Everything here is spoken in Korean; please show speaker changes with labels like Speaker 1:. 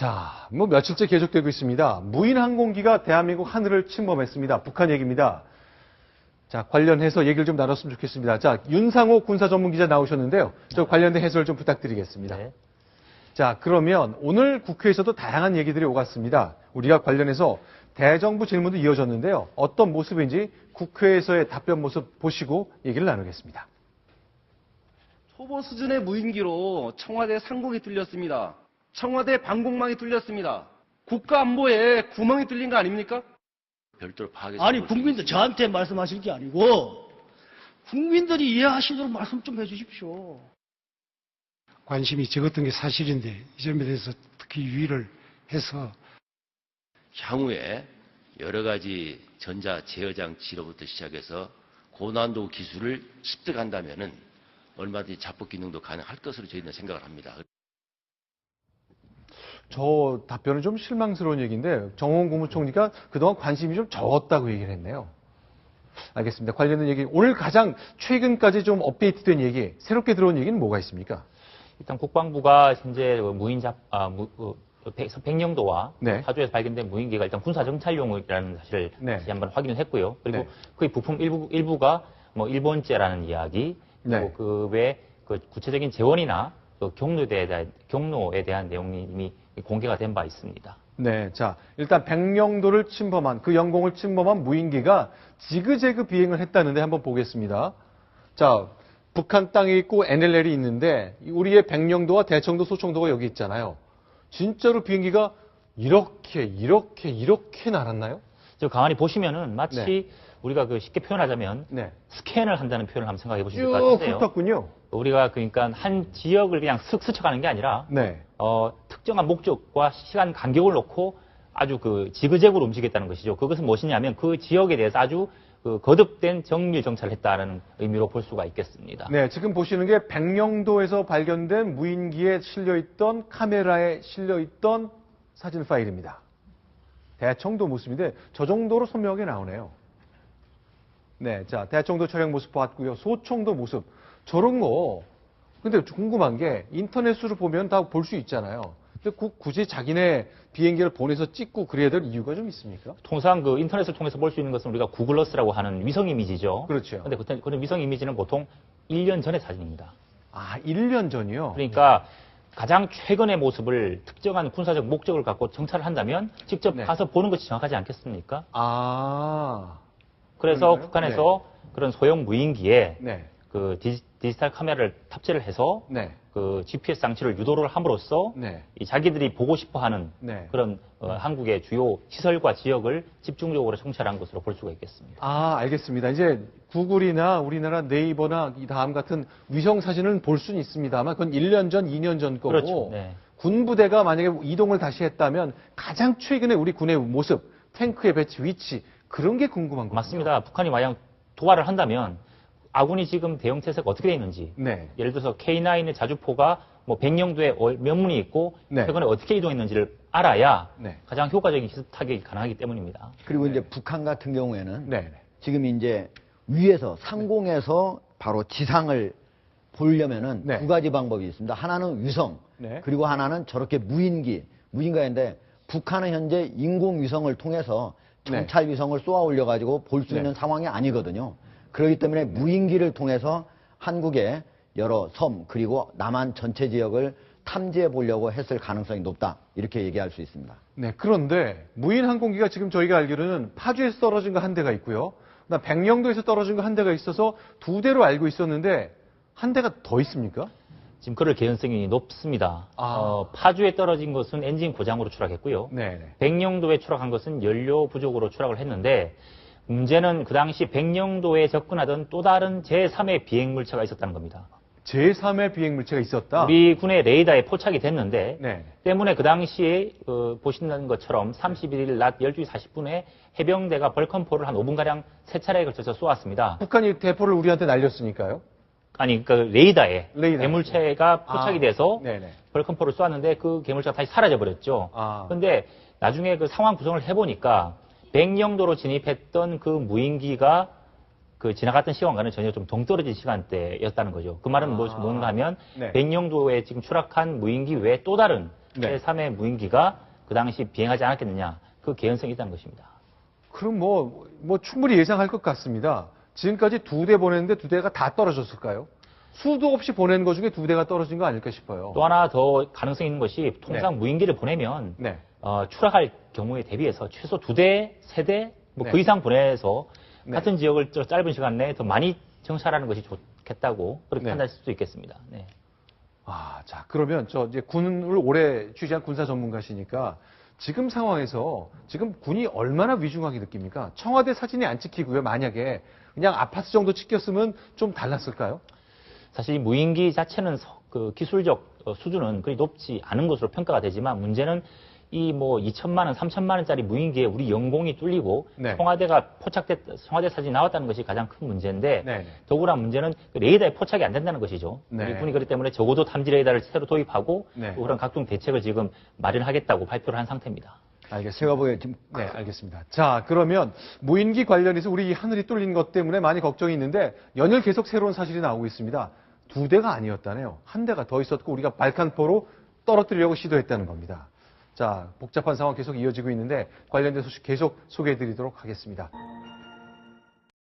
Speaker 1: 자, 며칠째 계속되고 있습니다. 무인 항공기가 대한민국 하늘을 침범했습니다. 북한 얘기입니다. 자, 관련해서 얘기를 좀 나눴으면 좋겠습니다. 자, 윤상호 군사 전문 기자 나오셨는데요. 저 관련된 해설 좀 부탁드리겠습니다.
Speaker 2: 네.
Speaker 1: 자, 그러면 오늘 국회에서도 다양한 얘기들이 오갔습니다. 우리가 관련해서 대정부 질문도 이어졌는데요. 어떤 모습인지 국회에서의 답변 모습 보시고 얘기를 나누겠습니다.
Speaker 3: 초보 수준의 무인기로 청와대 상공이 뚫렸습니다. 청와대 방공망이 뚫렸습니다. 국가 안보에 구멍이 뚫린 거 아닙니까?
Speaker 4: 별도로 파악해.
Speaker 5: 아니 국민들 저한테 말씀하실 게 아니고 국민들이 이해하시도록 말씀 좀 해주십시오.
Speaker 6: 관심이 적었던 게 사실인데 이 점에 대해서 특히 유의를 해서
Speaker 4: 향후에 여러 가지 전자 제어장치로부터 시작해서 고난도 기술을 습득한다면은 얼마든지 자폭 기능도 가능할 것으로 저희는 생각을 합니다.
Speaker 1: 저 답변은 좀 실망스러운 얘기인데 정홍원 국무총리가 그동안 관심이 좀 적었다고 얘기를 했네요. 알겠습니다. 관련된 얘기, 오늘 가장 최근까지 좀 업데이트된 얘기, 새롭게 들어온 얘기는 뭐가 있습니까?
Speaker 2: 일단 국방부가 현재 백령도와
Speaker 1: 네.
Speaker 2: 파주에서 발견된 무인기가 일단 군사 정찰용이라는 사실을
Speaker 1: 네.
Speaker 2: 다시 한번 확인을 했고요. 그리고
Speaker 1: 네.
Speaker 2: 그 부품 일부가 일본제라는 이야기, 그리고
Speaker 1: 네.
Speaker 2: 그 외 그 구체적인 재원이나 또 경로에 대한 내용이 이미 공개가 된 바 있습니다.
Speaker 1: 네, 자, 일단 백령도를 침범한, 그 영공을 침범한 무인기가 지그재그 비행을 했다는데 한번 보겠습니다. 자, 북한 땅에 있고 NLL이 있는데 우리의 백령도와 대청도, 소청도가 여기 있잖아요. 진짜로 비행기가 이렇게 날았나요?
Speaker 2: 저 가만히 보시면은 마치
Speaker 1: 네.
Speaker 2: 우리가 그 쉽게 표현하자면
Speaker 1: 네.
Speaker 2: 스캔을 한다는 표현을 한번 생각해 보시면 될 것
Speaker 1: 쭉
Speaker 2: 같은데요.
Speaker 1: 훑었군요.
Speaker 2: 우리가 그러니까 한 지역을 그냥 슥 스쳐가는 게 아니라
Speaker 1: 네.
Speaker 2: 특정한 목적과 시간 간격을 놓고 아주 그 지그재그로 움직였다는 것이죠. 그것은 무엇이냐면 그 지역에 대해서 아주 그 거듭된 정밀 정찰을 했다는 의미로 볼 수가 있겠습니다.
Speaker 1: 네, 지금 보시는 게 백령도에서 발견된 무인기에 실려있던 카메라에 실려있던 사진 파일입니다. 대청도 모습인데 저 정도로 선명하게 나오네요. 네, 자, 대청도 촬영 모습 봤고요. 소청도 모습. 저런 거, 근데 궁금한 게 인터넷으로 보면 다 볼 수 있잖아요. 근데 굳이 자기네 비행기를 보내서 찍고 그래야 될 이유가 좀 있습니까?
Speaker 2: 통상 그 인터넷을 통해서 볼 수 있는 것은 우리가 구글어스라고 하는 위성 이미지죠.
Speaker 1: 그렇죠.
Speaker 2: 그런데 그런 위성 이미지는 보통 1년 전의 사진입니다.
Speaker 1: 아, 1년 전이요?
Speaker 2: 그러니까 가장 최근의 모습을 특정한 군사적 목적을 갖고 정찰을 한다면 직접
Speaker 1: 네.
Speaker 2: 가서 보는 것이 정확하지 않겠습니까?
Speaker 1: 아.
Speaker 2: 그래서
Speaker 1: 그런가요?
Speaker 2: 북한에서 그런 소형 무인기에
Speaker 1: 네.
Speaker 2: 그 디지털 카메라를 탑재를 해서
Speaker 1: 네.
Speaker 2: 그 GPS 장치를 유도를 함으로써
Speaker 1: 네.
Speaker 2: 이 자기들이 보고 싶어하는
Speaker 1: 네.
Speaker 2: 그런 한국의 주요 시설과 지역을 집중적으로 정찰한 것으로 볼 수가 있겠습니다.
Speaker 1: 아, 알겠습니다. 이제 구글이나 우리나라 네이버나 이 다음 같은 위성 사진은 볼 수는 있습니다만 그건 1년 전, 2년 전 거고
Speaker 2: 그렇죠. 네.
Speaker 1: 군부대가 만약에 이동을 다시 했다면 가장 최근에 우리 군의 모습, 탱크의 배치, 위치 그런 게 궁금한 거죠.
Speaker 2: 맞습니다. 북한이 만약 도발을 한다면 아군이 지금 대응 태세가 어떻게 되어 있는지
Speaker 1: 네.
Speaker 2: 예를 들어서 K9의 자주포가 백령도에 몇 문이 있고
Speaker 1: 네.
Speaker 2: 최근에 어떻게 이동했는지를 알아야
Speaker 1: 네.
Speaker 2: 가장 효과적인 기습 타격이 가능하기 때문입니다.
Speaker 7: 그리고 이제 북한 같은 경우에는
Speaker 1: 네.
Speaker 7: 지금 이제 위에서 상공에서 바로 지상을 보려면은
Speaker 1: 네.
Speaker 7: 두 가지 방법이 있습니다. 하나는 위성,
Speaker 1: 네.
Speaker 7: 그리고 하나는 저렇게 무인기가 있는데 북한은 현재 인공위성을 통해서 정찰 위성을 쏘아 올려 가지고 볼 수
Speaker 1: 네.
Speaker 7: 있는 상황이 아니거든요. 그렇기 때문에 무인기를 통해서 한국의 여러 섬 그리고 남한 전체 지역을 탐지해 보려고 했을 가능성이 높다. 이렇게 얘기할 수 있습니다.
Speaker 1: 네, 그런데 무인 항공기가 지금 저희가 알기로는 파주에서 떨어진 거 한 대가 있고요. 그다음 백령도에서 떨어진 거 한 대가 있어서 두 대로 알고 있었는데 한 대가 더 있습니까?
Speaker 2: 지금 그럴 개연성이 높습니다.
Speaker 1: 아.
Speaker 2: 파주에 떨어진 것은 엔진 고장으로 추락했고요.
Speaker 1: 네.
Speaker 2: 백령도에 추락한 것은 연료 부족으로 추락을 했는데 문제는 그 당시 백령도에 접근하던 또 다른 제3의 비행물체가 있었다는 겁니다.
Speaker 1: 제3의 비행물체가 있었다?
Speaker 2: 우리 군의 레이더에 포착이 됐는데
Speaker 1: 네.
Speaker 2: 때문에 그 당시에 보시는 것처럼 31일 낮 12시 40분에 해병대가 벌컨포를 한 5분가량 세 차례에 걸쳐서 쏘았습니다.
Speaker 1: 북한이 대포를 우리한테 날렸으니까요?
Speaker 2: 아니, 그 레이더에
Speaker 1: 레이더에.
Speaker 2: 괴물체가 포착이 돼서
Speaker 1: 네네.
Speaker 2: 벌컨포를 쏘았는데 그 괴물체가 다시 사라져버렸죠.
Speaker 1: 아.
Speaker 2: 그런데 나중에 그 상황 구성을 해보니까 백령도로 진입했던 그 무인기가 그 지나갔던 시간과는 전혀 좀 동떨어진 시간대였다는 거죠. 그 말은 뭔가 하면
Speaker 1: 네.
Speaker 2: 백령도에 지금 추락한 무인기 외에 또 다른
Speaker 1: 네.
Speaker 2: 제3의 무인기가 그 당시 비행하지 않았겠느냐. 그 개연성이 있다는 것입니다.
Speaker 1: 그럼 뭐 충분히 예상할 것 같습니다. 지금까지 2대 보냈는데 2대가 다 떨어졌을까요? 수도 없이 보낸 것 중에 2대가 떨어진 거 아닐까 싶어요.
Speaker 2: 또 하나 더 가능성이 있는 것이 통상 무인기를 보내면
Speaker 1: 네.
Speaker 2: 추락할 경우에 대비해서 최소 2대, 3대, 뭐 그
Speaker 1: 네.
Speaker 2: 이상 보내서
Speaker 1: 네.
Speaker 2: 같은 지역을 좀 짧은 시간 내에 더 많이 정찰하는 것이 좋겠다고 그렇게
Speaker 1: 네.
Speaker 2: 판단할 수도 있겠습니다. 네.
Speaker 1: 자, 그러면 이제 군을 오래 취재한 군사 전문가시니까 지금 상황에서 지금 군이 얼마나 위중하게 느낍니까? 청와대 사진이 안 찍히고요. 만약에 그냥 아파트 정도 찍혔으면 좀 달랐을까요?
Speaker 2: 사실 이 무인기 자체는 그 기술적 수준은 그리 높지 않은 것으로 평가가 되지만 문제는 이 뭐 2천만 원, 3천만 원짜리 무인기에 우리 영공이 뚫리고
Speaker 1: 네.
Speaker 2: 청와대 사진이 나왔다는 것이 가장 큰 문제인데
Speaker 1: 네.
Speaker 2: 더구나 문제는 그 레이더에 포착이 안 된다는 것이죠.
Speaker 1: 네.
Speaker 2: 우리 군이 그렇기 때문에 적어도 탐지 레이더를 새로 도입하고
Speaker 1: 네.
Speaker 2: 또 그런 각종 대책을 지금 마련하겠다고 발표를 한 상태입니다.
Speaker 1: 알겠습니다.
Speaker 7: 제가 보기에 지금
Speaker 1: 네, 알겠습니다. 자, 그러면 무인기 관련해서 우리 하늘이 뚫린 것 때문에 많이 걱정이 있는데 연일 계속 새로운 사실이 나오고 있습니다. 2대가 아니었다네요. 1대가 더 있었고 우리가 발칸포로 떨어뜨리려고 시도했다는 겁니다. 자, 복잡한 상황 계속 이어지고 있는데 관련된 소식 계속 소개해드리도록 하겠습니다.